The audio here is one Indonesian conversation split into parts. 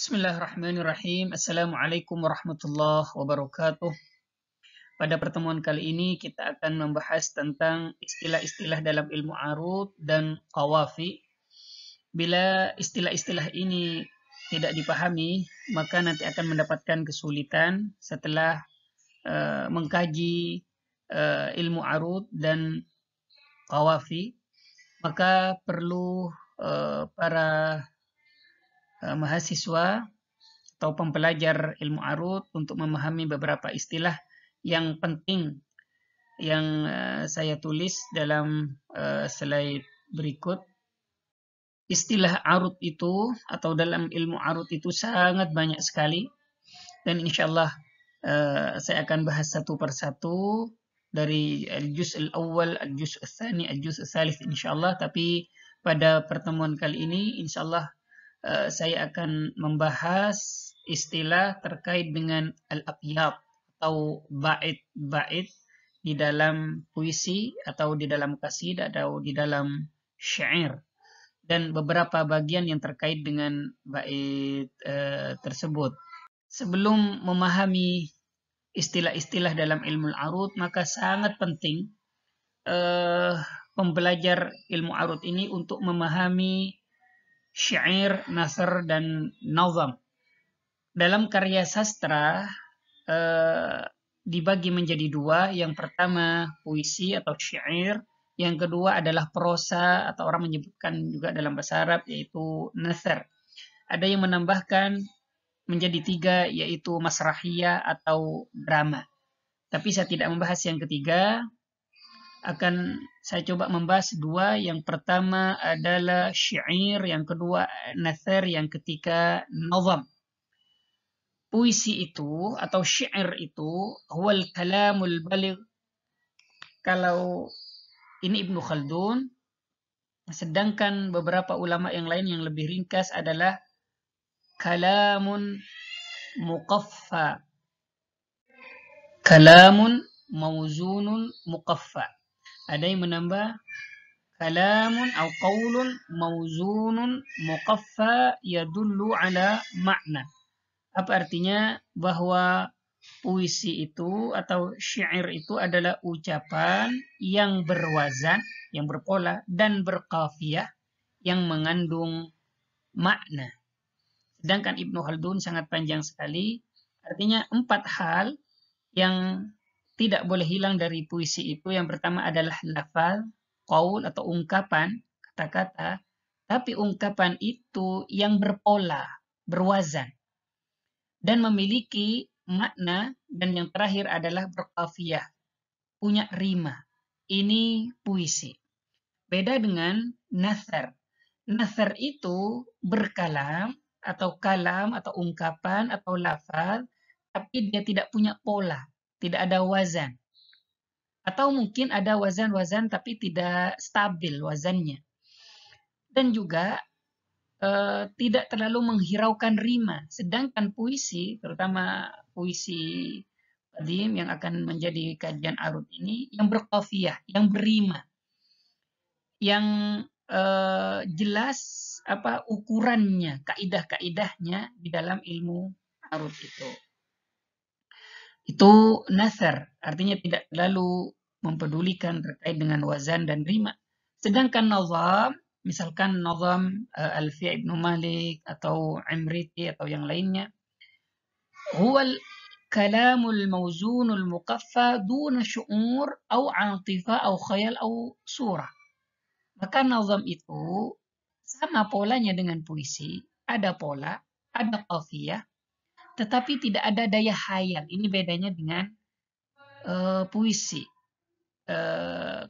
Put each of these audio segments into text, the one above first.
Bismillahirrahmanirrahim. Assalamualaikum warahmatullahi wabarakatuh. Pada pertemuan kali ini kita akan membahas tentang istilah-istilah dalam ilmu arud dan qawafi. Bila istilah-istilah ini tidak dipahami, maka nanti akan mendapatkan kesulitan setelah mengkaji ilmu arud dan qawafi. Maka perlu para mahasiswa atau pembelajar ilmu arud untuk memahami beberapa istilah yang penting yang saya tulis dalam slide berikut. Istilah arud itu atau dalam ilmu arud itu sangat banyak sekali, dan insyaallah saya akan bahas satu persatu dari al-juz' al-awwal, al-juz' al-thani, al-juz' al-thalith insyaallah. Tapi pada pertemuan kali ini insyaallah saya akan membahas istilah terkait dengan al-abyad atau bait-bait di dalam puisi atau di dalam qasidah atau di dalam syair, dan beberapa bagian yang terkait dengan bait tersebut. Sebelum memahami istilah-istilah dalam ilmu arud, maka sangat penting pembelajar ilmu arud ini untuk memahami syair, nasr, dan nazam. Dalam karya sastra dibagi menjadi dua. Yang pertama puisi atau syair, yang kedua adalah prosa atau orang menyebutkan juga dalam bahasa Arab yaitu nasr. Ada yang menambahkan menjadi tiga, yaitu masrahiyah atau drama. Tapi saya tidak membahas yang ketiga. Akan saya coba membahas dua. Yang pertama adalah syair, yang kedua nasr, yang ketiga nazam. Puisi itu atau syair itu huwal kalamul baligh. Kalau ini Ibnu Khaldun, sedangkan beberapa ulama yang lain yang lebih ringkas adalah kalamun muqaffa, kalamun mawzunun muqaffa. Ada yang menambah kalamun atau qaulun mawzunun muqaffa yadullu ala makna. Apa artinya? Bahwa puisi itu atau syair itu adalah ucapan yang berwazan, yang berpola, dan berqafiyah, yang mengandung makna. Sedangkan Ibnu Khaldun sangat panjang sekali. Artinya 4 hal yang tidak boleh hilang dari puisi itu. Yang pertama adalah lafaz, qaul atau ungkapan, kata-kata, tapi ungkapan itu yang berpola, berwazan, dan memiliki makna. Dan yang terakhir adalah berqafiyah, punya rima. Ini puisi. Beda dengan nasr. Nasr itu berkalam atau kalam atau ungkapan atau lafaz, tapi dia tidak punya pola, tidak ada wazan. Atau mungkin ada wazan-wazan tapi tidak stabil wazannya. Dan juga tidak terlalu menghiraukan rima. Sedangkan puisi, terutama puisi qadim yang akan menjadi kajian arud ini, yang berqafiyah, yang berima, yang jelas apa ukurannya, kaidah-kaidahnya di dalam ilmu arud itu. Itu nasr, artinya tidak terlalu mempedulikan terkait dengan wazan dan rima. Sedangkan nazam, misalkan nazam Alfiya Ibnu Malik atau Imriti atau yang lainnya, huwal kalamul mawzunul muqaffa duna syu'ur au atifa au khayal au surah. Maka nazam itu sama polanya dengan puisi, ada pola, ada qafiyah, tetapi tidak ada daya hayal. Ini bedanya dengan puisi.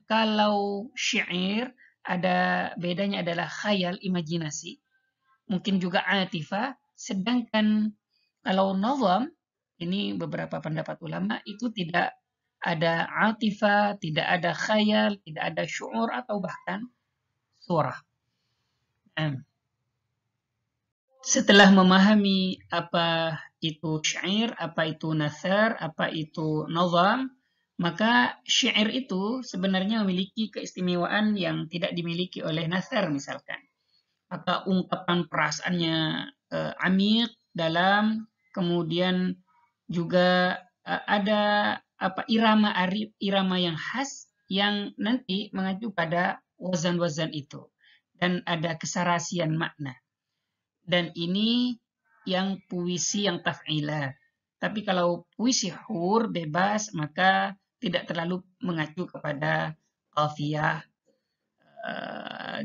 Kalau syair ada bedanya adalah khayal, imajinasi, mungkin juga atifah. Sedangkan kalau nazam, ini beberapa pendapat ulama, itu tidak ada atifah, tidak ada khayal, tidak ada syu'ur atau bahkan surah. Setelah memahami apa itu syair, apa itu nasr, apa itu nazam, maka syair itu sebenarnya memiliki keistimewaan yang tidak dimiliki oleh nasr misalkan. Maka ungkapan perasaannya amik, dalam, kemudian juga ada irama yang khas yang nanti mengacu pada wazan-wazan itu, dan ada keserasian makna. Dan ini yang puisi yang taf'ilat. Tapi kalau puisi hur bebas, maka tidak terlalu mengacu kepada qafiyah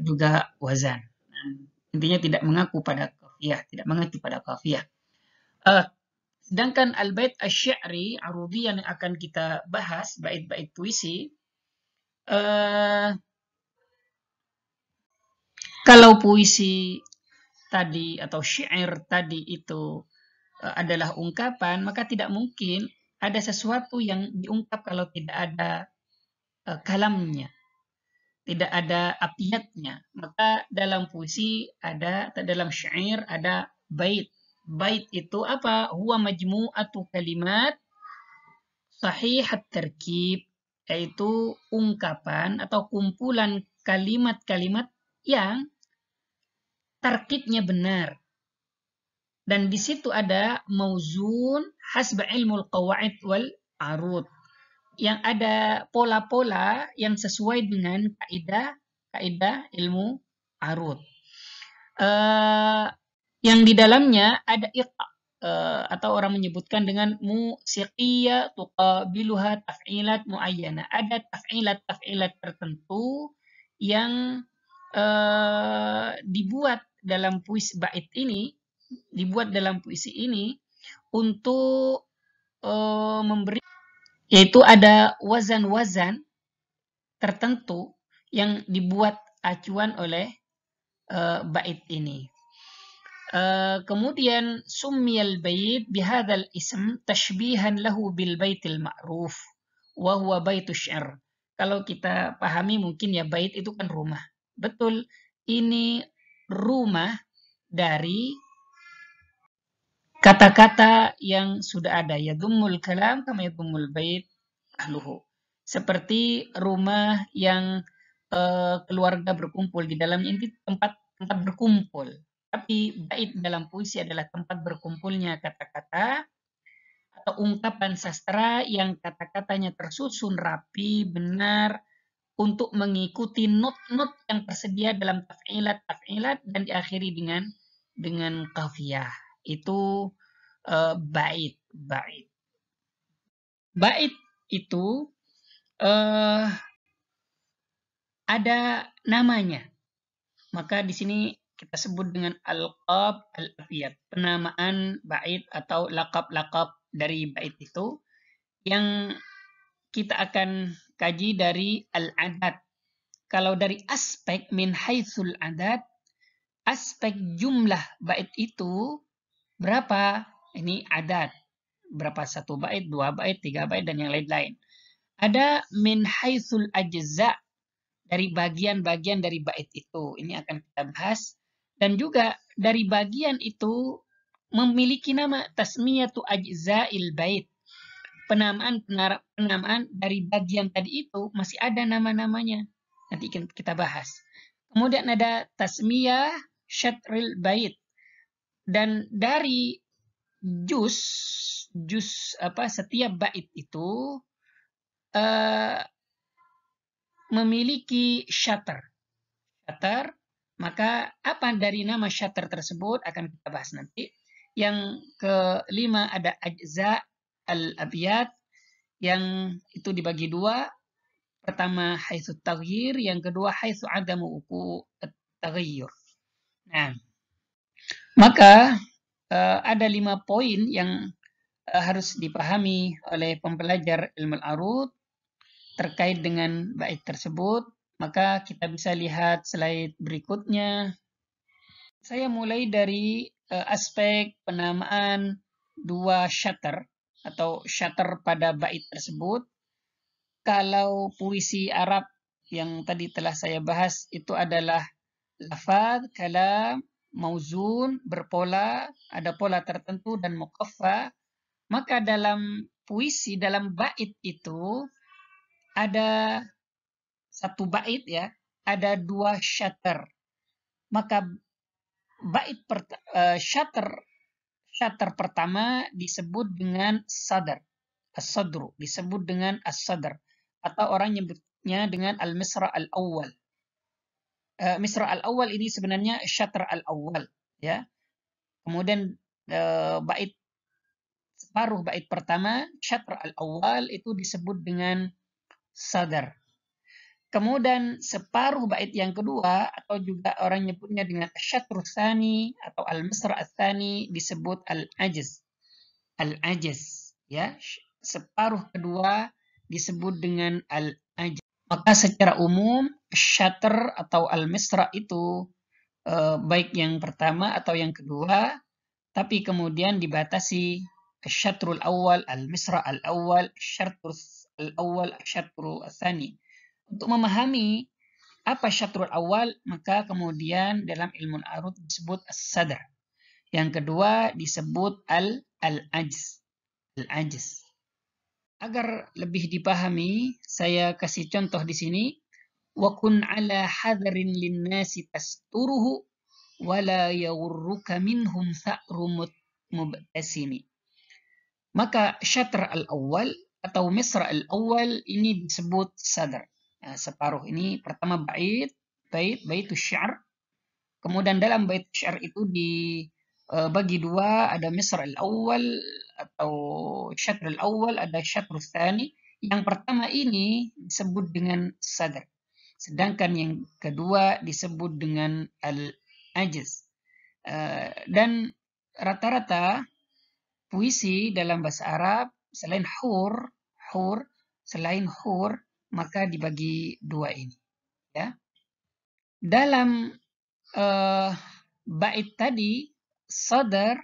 juga wazan. Intinya tidak mengaku pada qafiyah, tidak mengacu pada qafiyah. Sedangkan al-bait asy-syi'ri arudi yang akan kita bahas, bait-bait puisi, kalau puisi tadi atau syair tadi itu adalah ungkapan, maka tidak mungkin ada sesuatu yang diungkap kalau tidak ada kalamnya, tidak ada abiyatnya. Maka dalam puisi ada, atau dalam syair ada bait. Bait itu apa? Huwa majmu'atu kalimat sahihat terkib, yaitu ungkapan atau kumpulan kalimat-kalimat yang tarkibnya benar. Dan di situ ada mauzun hasba ilmul qawaid wal arud, yang ada pola-pola yang sesuai dengan kaidah ilmu arud. Yang di dalamnya ada iqa, atau orang menyebutkan dengan musiqiyya tuqabiluha taf'ilat muayyana. Ada taf'ilat tertentu yang dibuat dalam puisi bait ini, dibuat dalam puisi ini untuk memberi, yaitu ada wazan-wazan tertentu yang dibuat acuan oleh bait ini. Kemudian summiyal bait bihadzal ism tashbihan lahu bil baitil ma'ruf wa huwa baitus syair. Kalau kita pahami mungkin ya, bait itu kan rumah. Betul, ini rumah dari kata-kata yang sudah ada, yadhummul kalam kama yadhummul bait ahluhu. Seperti rumah yang keluarga berkumpul di dalamnya, ini tempat berkumpul. Tapi bait dalam puisi adalah tempat berkumpulnya kata-kata atau ungkapan sastra yang kata-katanya tersusun rapi, benar, untuk mengikuti not-not yang tersedia dalam taf'ilat dan diakhiri dengan qafiyah. Itu bait. Bait itu ada namanya. Maka di sini kita sebut dengan alqab al-abiyat, penamaan bait atau lakab-lakab dari bait itu, yang kita akan kaji dari al-adat. Kalau dari aspek min haitsul adat, aspek jumlah bait itu berapa? Ini adat. Berapa satu bait, 2 bait, 3 bait, dan yang lain-lain. Ada min haitsul ajza, dari bagian-bagian dari bait itu. Ini akan kita bahas. Dan juga dari bagian itu memiliki nama, tasmiyatu ajza'il bait. Penamaan dari bagian tadi itu masih ada nama-namanya. Nanti kita bahas. Kemudian ada tasmiyah syatril bait. Dan dari setiap bait itu memiliki syatr. Maka apa dari nama syatr tersebut akan kita bahas nanti. Yang kelima ada ajza al-abiyat, yang itu dibagi 2. Pertama haitsu taghyir, yang kedua haitsu adamu at-taghayyur. Nah, maka ada 5 poin yang harus dipahami oleh pembelajar ilmu al-arud terkait dengan bait tersebut. Maka kita bisa lihat slide berikutnya. Saya mulai dari aspek penamaan 2 syatr atau syatr pada bait tersebut. Kalau puisi Arab yang tadi telah saya bahas itu adalah lafaz, kalam, mauzun, berpola, ada pola tertentu, dan muqaffa. Maka dalam puisi, dalam bait itu ada satu bait ya, ada 2 syatr. Maka bait syatr syatr pertama disebut dengan sadr. As-sadru disebut dengan as-sadr. Atau orang nyebutnya dengan al-misra al-awwal. Misra al-awwal ini sebenarnya syatr al-awwal. Ya. Kemudian bait separuh bait pertama, syatr al-awwal itu disebut dengan sadr. Kemudian separuh bait yang kedua atau juga orang nyebutnya dengan syatr tsani atau al-misra ats-tsani disebut al-ajz. Al-ajz, ya. Separuh kedua disebut dengan al-ajz. Maka secara umum syatr atau al-misra itu baik yang pertama atau yang kedua, tapi kemudian dibatasi syatrul awal, al-misra al-awal, syatrul al-awal, syatrul tsani. Untuk memahami apa syatrul awal, maka kemudian dalam ilmu arud disebut as-sadr. Yang kedua disebut al-ajz. Al-ajz. Agar lebih dipahami, saya kasih contoh di sini. Wa kun ala hadrin linnasi tasturuhu wala yawurruka minhum sa'ru mubtasimi. Maka syatr al-awwal atau misra al-awwal ini disebut sadr. Nah, separuh ini pertama bait sya'r. Kemudian dalam bait sya'r itu dibagi dua, ada misra al-awwal atau syatr al-awwal, ada syatr tsani. Yang pertama ini disebut dengan sadr. Sedangkan yang kedua disebut dengan al-ajz. Dan rata-rata puisi dalam bahasa Arab selain hur, maka dibagi dua ini. Ya. Dalam bait tadi, sadr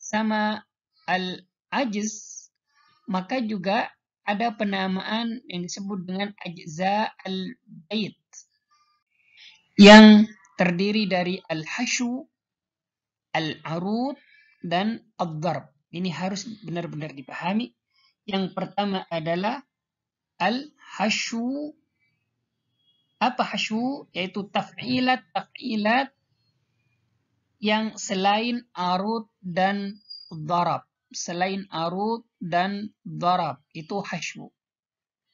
sama al-ajz, maka juga ada penamaan yang disebut dengan ajza al-bait yang terdiri dari al-hasyu, al-arud, dan ad-darb. Ini harus benar-benar dipahami. Yang pertama adalah al-hasyu. Apa hasyu? Yaitu taf'ilat yang selain arud dan darab. Selain arud dan darab. Itu hasyu.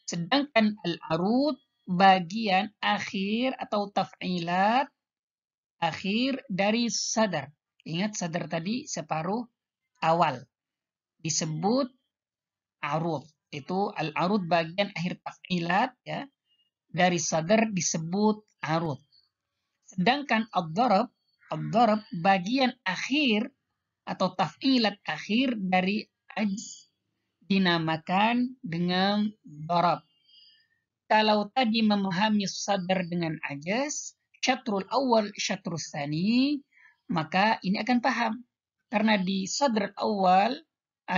Sedangkan al-arud bagian akhir atau taf'ilat akhir dari sadr. Ingat sadr tadi separuh awal. Disebut arud. Itu al-arud bagian akhir taf'ilat, ya. Dari sadr disebut arud. Sedangkan ad-darab bagian akhir atau taf'ilat akhir dari ajz dinamakan dengan darab. Kalau tadi memahami sadr dengan ajz, syatrul awal, syatrul tsani, maka ini akan paham. Karena di sadr awal,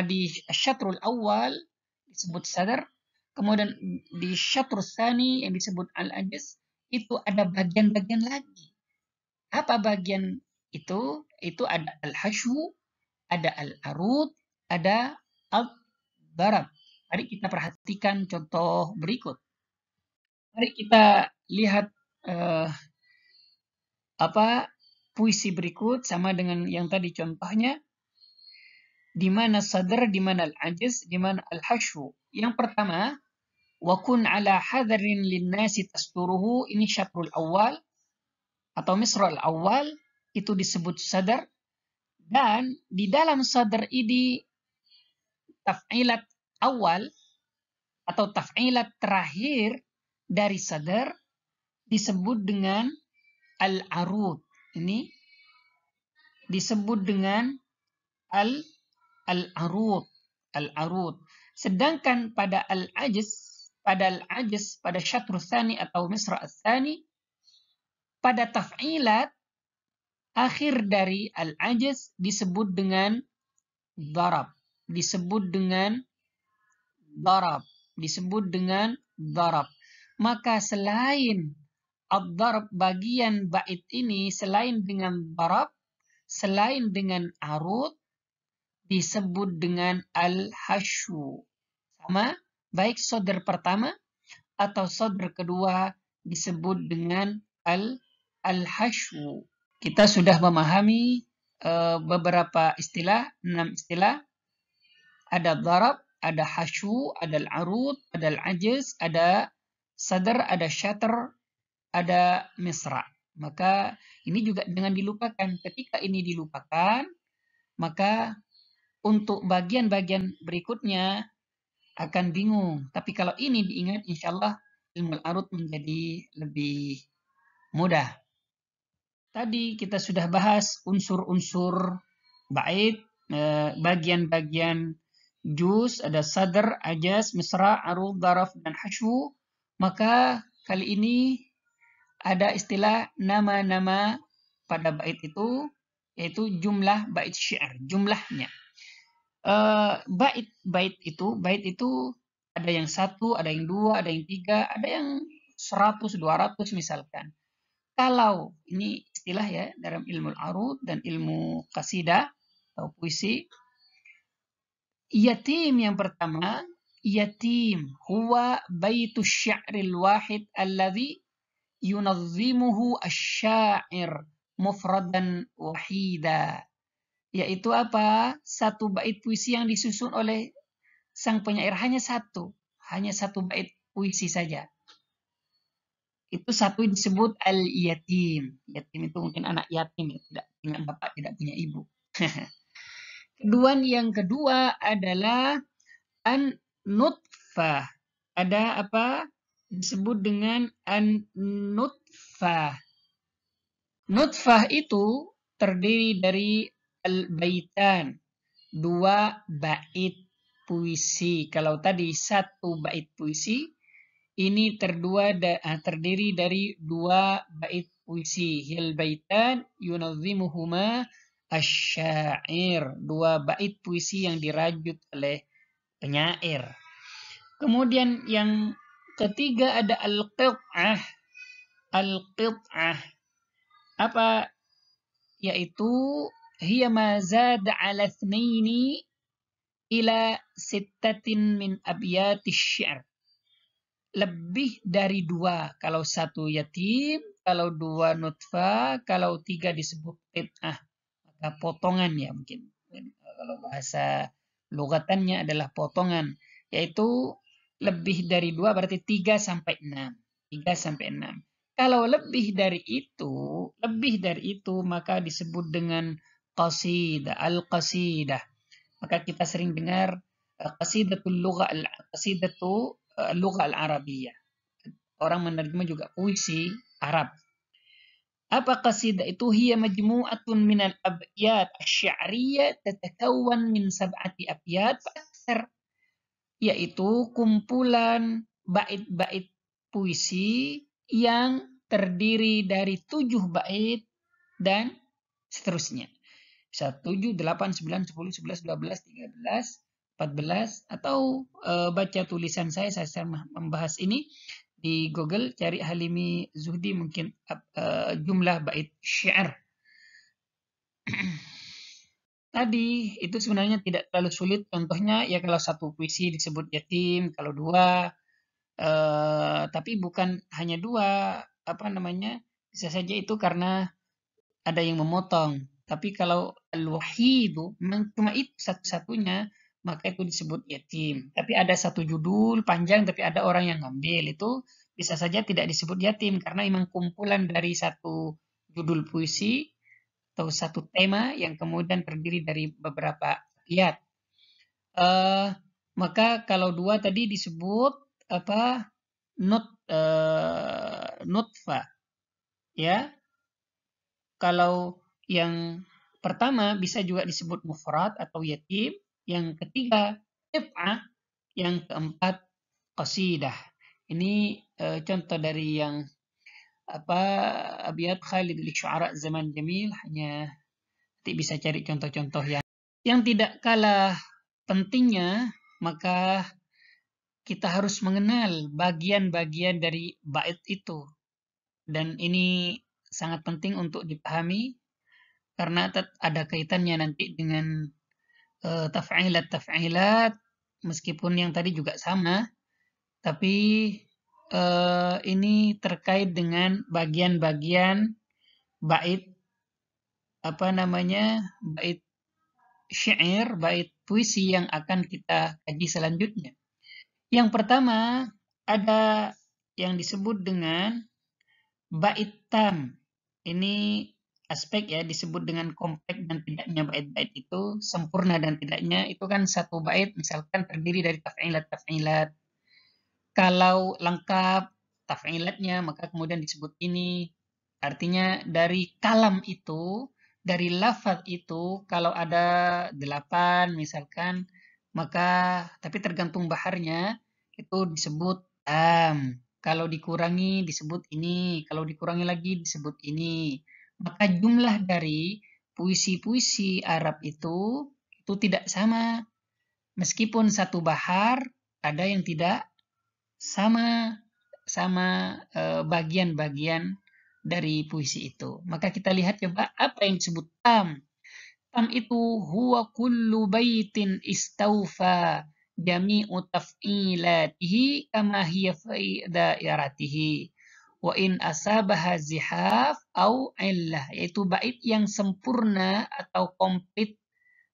di syatrul awal disebut sadr, kemudian di syatrul tsani yang disebut al-ajz, itu ada bagian-bagian lagi. Apa bagian itu? Itu ada al-hasyu, ada al-arud, ada al-darab. Mari kita perhatikan contoh berikut. Mari kita lihat puisi berikut sama dengan yang tadi contohnya. Di mana sadr, di mana al-ajz, di mana al-hasyu. Yang pertama, wa kun ala hadrin linnasi tasturuhu, ini syatrul awal atau misra al-awwal, itu disebut sadr. Dan di dalam sadr ini taf'ilat awal atau taf'ilat terakhir dari sadr disebut dengan al-arud. Ini disebut dengan al-arud. Sedangkan pada al-ajz, pada syatrul tsani atau misra ats-tsani, pada taf'ilat akhir dari al-ajz disebut dengan darab. Maka selain ad-darb bagian bait ini, selain dengan darab, selain dengan arud, disebut dengan al-hasyu. Sama, baik sadr pertama atau sadr kedua disebut dengan al-hasyu. Kita sudah memahami beberapa istilah, 6 istilah. Ada darab, ada hasyu, ada al-arud, ada al-ajiz, ada sadr, ada syatr, ada misra. Maka ini juga jangan dilupakan. Ketika ini dilupakan, maka untuk bagian-bagian berikutnya akan bingung. Tapi kalau ini diingat, insya Allah ilmu al-arud menjadi lebih mudah. Tadi kita sudah bahas unsur-unsur bait, bagian-bagian juz, ada sadr, ajaz, misra, arud, daraf, dan hasyu. Maka kali ini ada istilah nama-nama pada bait itu, yaitu jumlah bait syair, jumlahnya. Bait itu ada yang 1, ada yang 2, ada yang 3, ada yang 100, 200 misalkan. Kalau ini istilah ya dalam ilmu arud dan ilmu qasidah atau puisi. Yatim yang pertama, yatim huwa baitus sya'ril wahid alladhi yunazzimuhu asy-sya'ir mufradan wahida. Yaitu apa? Satu bait puisi yang disusun oleh sang penyair, hanya satu bait puisi saja. Itu satu disebut al-yatim. Yatim itu mungkin anak yatim, ya, tidak punya bapak, tidak punya ibu. Yang kedua adalah an-nutfah. Ada apa? Disebut dengan an-nutfah. Nutfah itu terdiri dari al-baitan, 2 bait puisi. Kalau tadi 1 bait puisi, ini terdiri dari 2 bait puisi. Hil baitan yunazzimuhuma asy-syair. 2 bait puisi yang dirajut oleh penyair. Kemudian yang ketiga ada al-qit'ah. Al-qit'ah apa? Yaitu hiya ma zada ala itsnaini ila sittatin min abyatis syair. Lebih dari 2. Kalau 1 yatim, kalau 2 nutfah, kalau 3 disebut qit'ah. Maka potongan ya mungkin. Kalau bahasa lugatannya adalah potongan. Yaitu lebih dari 2 berarti 3 sampai 6. 3 sampai 6. Kalau lebih dari itu maka disebut dengan qasidah, al-qasidah. Maka kita sering dengar qasidatul lugha al-arabiyah. Orang menerjemah juga puisi Arab. Apa qasidah itu? Hiya majmu'atun minal abyat asy-sya'riyah tatakawwan min 7 abyat fa'aktsar. Yaitu kumpulan bait-bait puisi yang terdiri dari 7 bait dan seterusnya. 7, 8, 9, 10, 11, 12, 13, 14, atau baca tulisan saya membahas ini di Google, cari Halimi Zuhdi mungkin jumlah bait syair. Tadi itu sebenarnya tidak terlalu sulit. Contohnya ya kalau 1 puisi disebut yatim, kalau 2 tapi bukan hanya 2, bisa saja itu karena ada yang memotong. Tapi kalau al-wahidu memang cuma itu satu-satunya, maka itu disebut yatim. Tapi ada 1 judul panjang tapi ada orang yang ngambil, itu bisa saja tidak disebut yatim karena memang kumpulan dari 1 judul puisi atau 1 tema yang kemudian terdiri dari beberapa ayat. Maka kalau 2 tadi disebut apa? Nutfah. Ya. Kalau yang pertama bisa juga disebut mufrad atau yatim, yang ketiga qit'ah, yang keempat qasidah. Ini contoh dari yang abiyat Khalid al-Syu'ara zaman jamil, hanya nanti bisa cari contoh-contoh yang tidak kalah pentingnya. Maka kita harus mengenal bagian-bagian dari bait itu, dan ini sangat penting untuk dipahami karena ada kaitannya nanti dengan taf'ilat meskipun yang tadi juga sama, tapi ini terkait dengan bagian-bagian bait bait syair, bait puisi yang akan kita kaji selanjutnya. Yang pertama ada yang disebut dengan bait tam. Ini aspek ya, disebut dengan kompleks dan tidaknya bait-bait itu, sempurna dan tidaknya itu kan satu bait misalkan terdiri dari taf'ilat. Kalau lengkap taf'ilatnya maka kemudian disebut ini. Artinya dari kalam itu, dari lafaz itu kalau ada 8 misalkan, maka tapi tergantung baharnya itu disebut tam. Kalau dikurangi disebut ini, kalau dikurangi lagi disebut ini. Maka jumlah dari puisi-puisi Arab itu tidak sama. Meskipun satu bahar, ada yang tidak sama bagian-bagian dari puisi itu. Maka kita lihat coba apa yang disebut tam. Tam itu huwa kullu baitin istaufa jami'u taf'ilatihi kama hiya fi dairatihi wa in asabaha zihaf au illah, yaitu bait yang sempurna atau komplit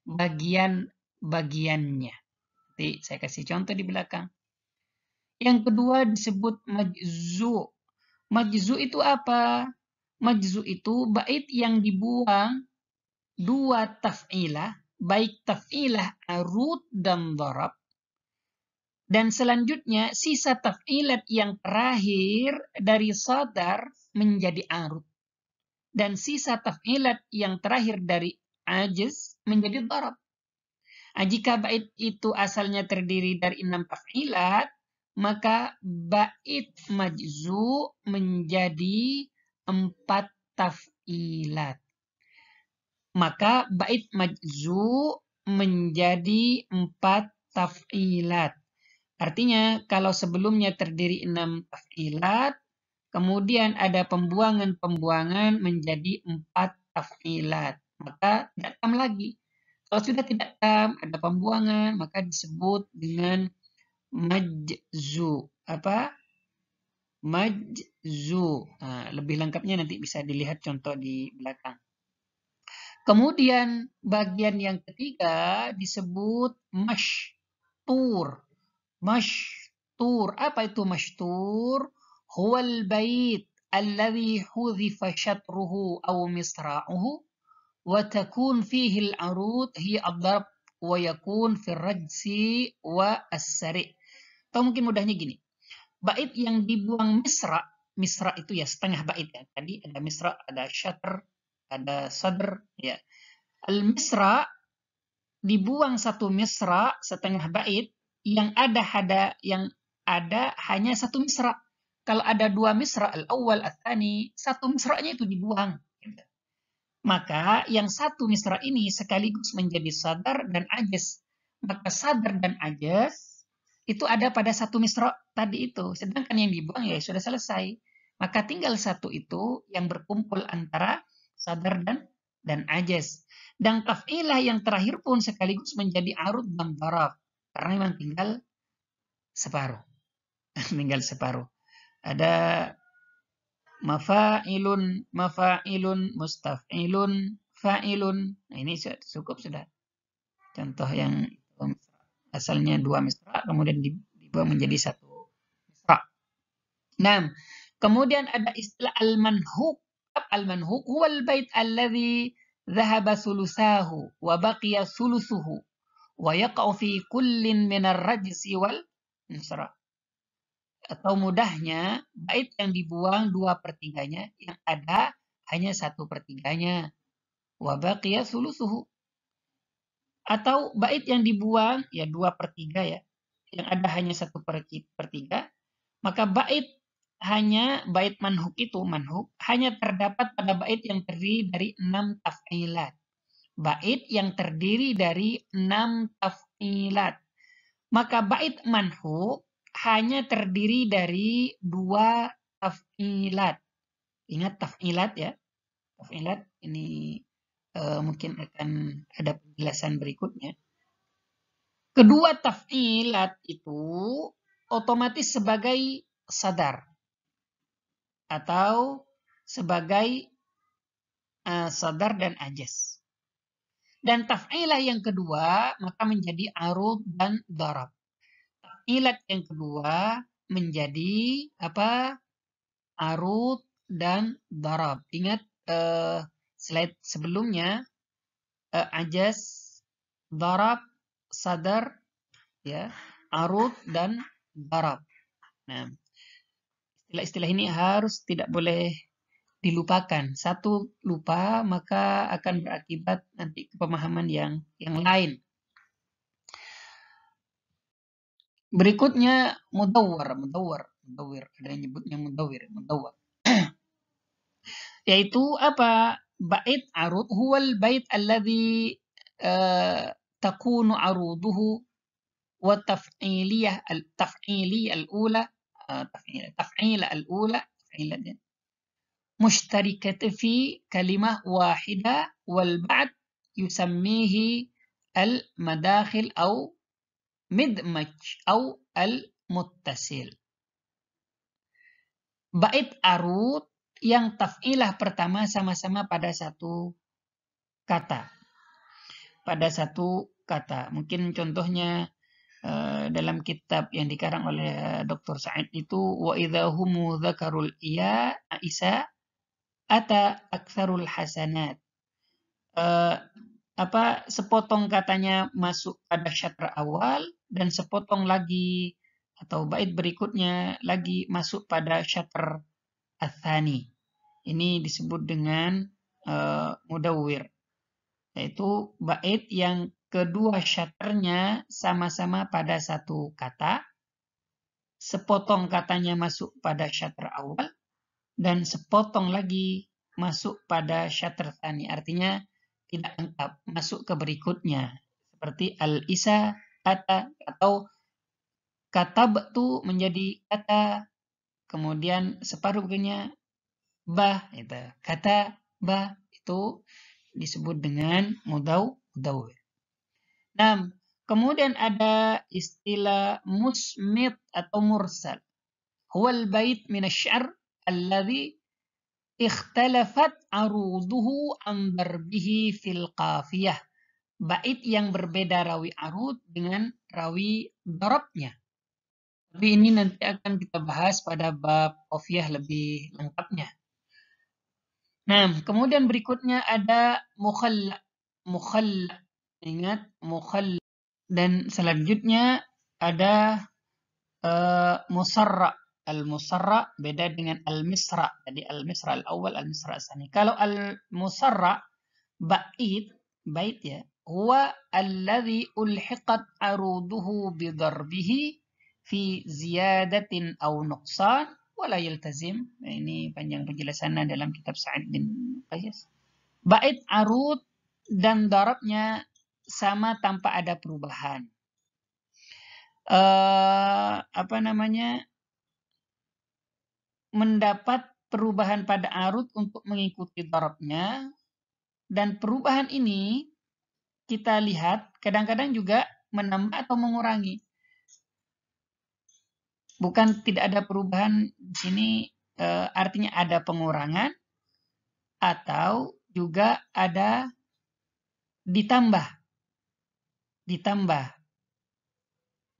bagian-bagiannya. Nanti saya kasih contoh di belakang. Yang kedua disebut majzu. Majzu itu apa? Majzu itu bait yang dibuang dua taf'ilah, baik taf'ilah arud dan dharab. Dan selanjutnya sisa taf'ilat yang terakhir dari sadar menjadi arud. Dan sisa taf'ilat yang terakhir dari ajiz menjadi dharab. Jika bait itu asalnya terdiri dari 6 taf'ilat, maka bait majzu menjadi 4 taf'ilat. Maka bait majzu menjadi 4 taf'ilat. Artinya kalau sebelumnya terdiri 6 taf'ilat, kemudian ada pembuangan-pembuangan menjadi 4 taf'ilat. Maka tidak tam lagi. Kalau sudah tidak tam, ada pembuangan, maka disebut dengan majzu. Apa? Majzu. Nah, lebih lengkapnya nanti bisa dilihat contoh di belakang. Kemudian bagian yang ketiga disebut mashtur. Mashtur. Apa itu mashtur? Huwal bait alladhi hudhifa syatruhu aw misra'uhu wa takun fihi al-arud hiya ad-darb wa yakun fi ar-rajsi wa as-sari'. Atau mungkin mudahnya gini. Bait yang dibuang misra, misra itu ya setengah bait ya. Tadi ada misra, ada syatr, ada sadr ya. Al-misra dibuang satu misra setengah bait yang ada hanya satu misra. Kalau ada dua misra, al-awwal, al-thani, satu misranya itu dibuang. Maka yang satu misra ini sekaligus menjadi sadar dan ajas. Maka sadar dan ajas itu ada pada satu misra tadi itu. Sedangkan yang dibuang ya sudah selesai. Maka tinggal satu itu yang berkumpul antara sadar dan ajas. Dan taf'ilah yang terakhir pun sekaligus menjadi arud dan darab. Karena memang tinggal separuh. Tinggal separuh. Ada mafa'ilun, mustaf'ilun, fa'ilun. Nah, ini cukup sudah. Contoh yang asalnya dua misra, kemudian dibuang menjadi satu misra. Nah, kemudian ada istilah al-manhuk. Al-manhuk huwa al-bait alladhi dhahaba thuluthahu wa baqiya thuluthuhu wa yaqa'u fi kullin min ar-rajsi wal misra. Atau mudahnya, bait yang dibuang 2/3-nya, yang ada hanya 1/3-nya. Wa baqiya thuluthuhu. Atau bait yang dibuang ya 2/3 ya, yang ada hanya 1/3, maka bait manhuk itu, hanya terdapat pada bait yang terdiri dari 6 taf'ilat. Bait yang terdiri dari 6 taf'ilat. Maka bait manhuk hanya terdiri dari 2 taf'ilat. Ingat taf'ilat ya. Taf'ilat ini mungkin akan ada penjelasan berikutnya. Kedua taf'ilat itu otomatis sebagai sadar atau sebagai sadar dan ajaz. Dan taf'ilah yang kedua maka menjadi arud dan darab. Taf'ilat yang kedua menjadi apa? Arud dan darab. Ingat slide sebelumnya, ajaz, darab, sadar, ya, arud dan darab. Nah, istilah-istilah ini harus tidak boleh dilupakan. Satu lupa maka akan berakibat nanti pemahaman yang lain. Berikutnya mudawwar. Ada yang nyebutnya mudawwar. Yaitu apa? Bait arud huwal bait alladhi takunu aruduhu wa taf'iliyah al-ula مشتركة في كلمة واحدة والبعض يسميه المداخل أو مدمج أو المتصل. Bait arud yang taf'ilah pertama sama-sama pada satu kata. Mungkin contohnya dalam kitab yang dikarang oleh Dr. Said itu wa idza humu dzakarul isa ata aktsarul hasanat. Sepotong katanya masuk pada syatra awal dan sepotong lagi atau bait berikutnya lagi masuk pada syatr atsani. Ini disebut dengan mudawwir, yaitu bait yang kedua syatrnya sama-sama pada satu kata, sepotong katanya masuk pada syatr awal dan sepotong lagi masuk pada syatr tsani, artinya tidak lengkap, masuk ke berikutnya. Seperti al-isa, ata, atau katabtu menjadi kata, kemudian separuh begini bah, itu kata bah, itu disebut dengan mudawwir. Nah, kemudian ada istilah musmit atau mursal. Huwal bait min asy-sya'r alladhi ikhtalafat aruduhu an darbihi fil qafiyah. Bait yang berbeda rawi arud dengan rawi darabnya. Tapi ini nanti akan kita bahas pada bab qafiyah lebih lengkapnya. Nah, kemudian berikutnya ada mukhalla. Ingat, mukhalla. Dan selanjutnya ada musarra. Al-musarra beda dengan al-misra. Jadi al-misra al-awwal, al-misra al-tsani. Kalau al-musarra bait ya, huwa alladhi ulhiqat aruduhu bidarbihi fi ziyadatin aw nuqsan wala yaltazim. Nah, ini panjang penjelasannya dalam kitab Sa'id bin Qais. Bait arud dan darabnya sama tanpa ada perubahan. Mendapat perubahan pada arud untuk mengikuti darabnya, dan perubahan ini kita lihat kadang-kadang juga menambah atau mengurangi. Bukan tidak ada perubahan di sini, artinya ada pengurangan atau juga ada ditambah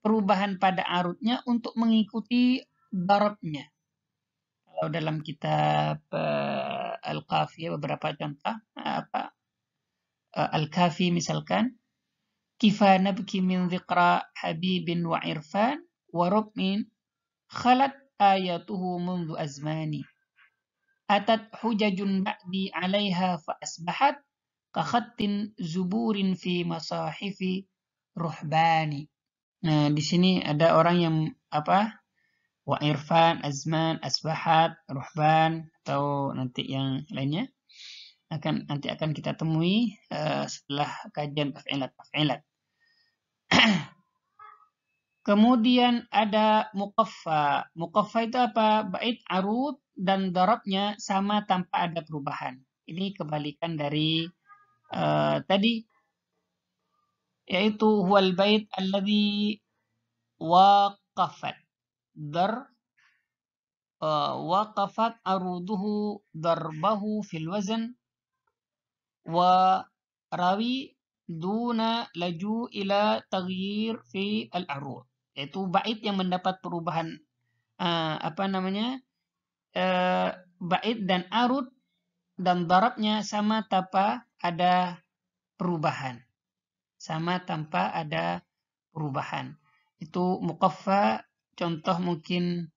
perubahan pada arudnya untuk mengikuti darabnya. Kalau dalam kitab Al-Qafiyah beberapa contoh, Al-Kafi misalkan, kifa nabki min dzikra habibin wa irfan wa rubmin khalat ayatuhu mundu azmani atat hujajun ba'di 'alaiha fa asbahat ka khattin zuburin fi masahifi ruhbani. Nah, di sini ada orang yang wa irfan, azman, asbahat, ruhban, atau nanti yang lainnya nanti akan kita temui setelah kajian taf'ilat. Kemudian ada muqaffa. Muqaffa itu apa? Bait arud dan darabnya sama tanpa ada perubahan. Ini kebalikan dari tadi, yaitu huwal bait alladhi waqafat waqafat aruduhu darbahu fil wazn wa rawi duna laju ila taghyir fi al-arud. Yaitu bait yang mendapat perubahan bait dan arud dan darabnya sama tanpa ada perubahan. Sama tanpa ada perubahan. Itu muqaffa, contoh mungkin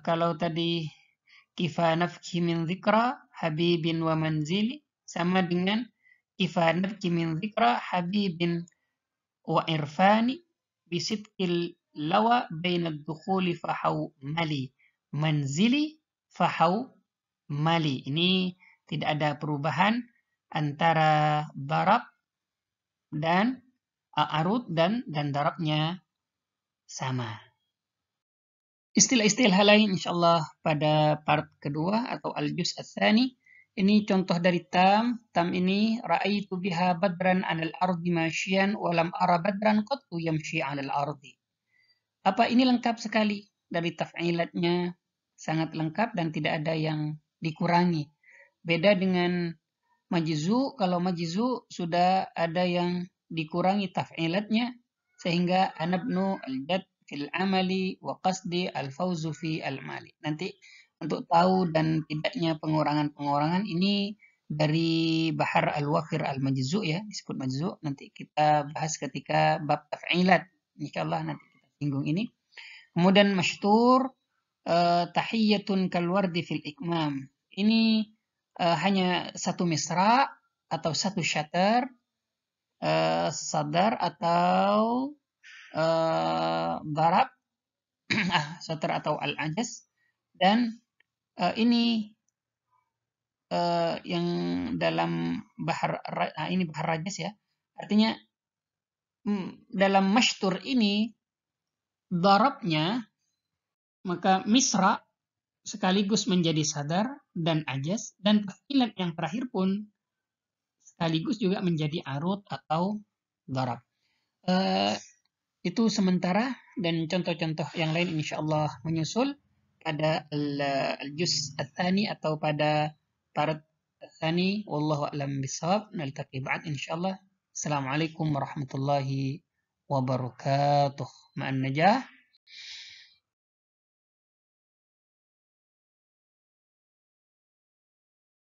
kalau tadi kifa nafki min dzikra habibin wa manzili sama dengan kifa nafki min dzikra habibin wa irfani bisidqil lawa baina dukhuli fahau mali manzili fahau mali. Ini tidak ada perubahan antara darab dan arud dan darabnya sama. Istilah-istilah lain insyaallah pada part kedua atau al-juz ats-tsani. Ini contoh dari tam. Tam ini ra'aitu biha badran 'alal ardi masyian wa lam ara badran qattu yamshi 'alal ardi. Apa ini lengkap sekali dari taf'ilatnya, sangat lengkap dan tidak ada yang dikurangi. Beda dengan majzu, kalau majzu sudah ada yang dikurangi taf'ilatnya sehingga anabnu al-jad fil amali wa qasdi al-fawzu fi al-mali. Nanti untuk tahu dan tidaknya pengurangan-pengurangan ini dari Bahar al-Wafir al-Majzu ya, disebut majzu. Nanti kita bahas ketika bab taf'ilat. Insyaallah nanti kita singgung ini. Kemudian masyhur tahiyyatun kal wardi fil ikmam. Ini hanya satu misra atau satu syatar, sadar atau darab, syatar atau al-ajaz, dan ini yang dalam ini bahar rajaz ya. Artinya dalam masytur ini darabnya maka misra sekaligus menjadi sadar dan ajaz, dan taf'ilat yang terakhir pun sekaligus juga menjadi arud atau darab. Itu sementara, dan contoh-contoh yang lain insyaallah menyusul pada al-juz ats-tsani atau pada part ats-tsani. Wallahu a'lam bishawab. Naltaqi ba'd insyaallah. Assalamualaikum warahmatullahi wabarakatuh. Ma'an najah.